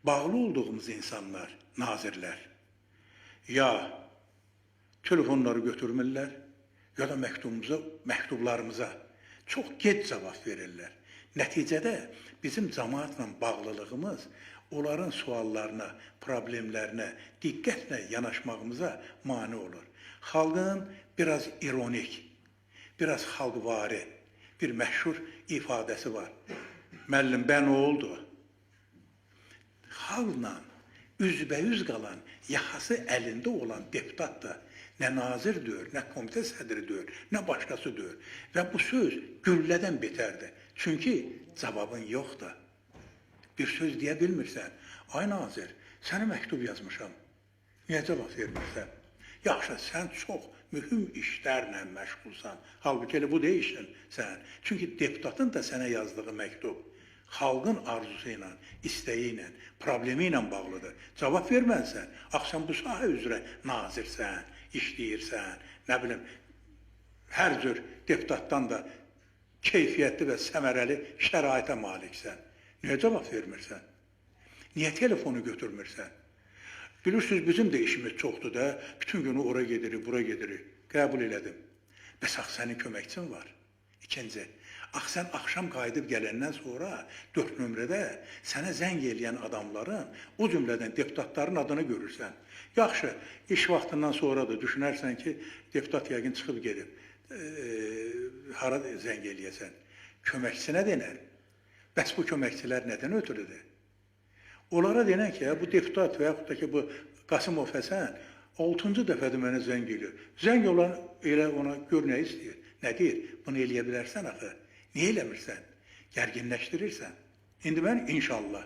bağlı olduğumuz insanlar, nazirlər ya telefonları götürmürlər, ya da məktublarımıza çox gec cavab verirlər. Nəticədə bizim cəmaatla bağlılığımız onların suallarına, problemlərinə diqqətlə yanaşmağımıza mane olur. Xalqın biraz ironik, biraz xalqvari bir məşhur ifadəsi var. Müəllim, bən oldu. Xalqla üzbəyüz qalan, yaxası əlində olan deputat da nə nazir deyir, nə komitə sədri deyir, nə başqası deyir. Və bu söz güllədən betərdir. Çünki cavabın yoxdur. Bir söz deyə bilmirsən. Ay nazir, sənə məktub yazmışam. Niyə cavab vermirsən? Yaxşı, sən çox mühüm işlərlə məşğulsan. Halbuki elə bu deyişin sən. Çünki deputatın da sənə yazdığı məktub xalqın arzusu ilə, istəyi ilə, problemi ilə bağlıdır. Cavab verməlisən. Axşam bu sahə üzrə nazirsən, işləyirsən, nə bilim, hər cür deputatdan da keyfiyyətli və səmərəli şəraitə maliksən. Niyə cavab vermirsən? Niyə telefonu götürmürsən? Bilirsiniz, bizim də işimiz çoxdur da, bütün günü ora gedirik, bura gedirik. Qəbul elədim. Bəs ax, sənin köməkçin var. İkinci, ax, sən axşam qayıdıb gələndən sonra 4 nömrədə sənə zəng eləyən adamların, o cümlədən deputatların adını görürsən. Yaxşı, iş vaxtından sonra da düşünərsən ki, deputat yəqin çıxıb gedib. Hara zəng eləyəsən? Köməkçinə denər. Bəs bu köməkçilər nədən ötürüdür? Onlara denən ki, bu deputat və yaxud da ki, bu Qasımov Həsən 6-cı dəfədir mənə zəng eləyir. Zəng olan elə ona gör nə istəyir, nə deyir? Bunu eləyə bilərsən axı. Niyə eləmirsən? Gərginləşdirirsən. İndi mən inşallah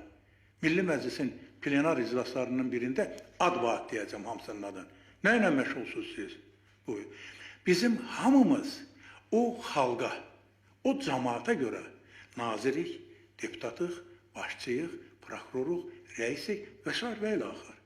Milli Məclisin plenar iclaslarının birində ad vaat deyəcəm hamısının adını. Nə ilə məşğulsuz siz? Bizim hamımız o xalqa, o cəmaata görə nazirik, deputatıq, başçıyıq, prokuroruq, rəisik və s. və ilə axır.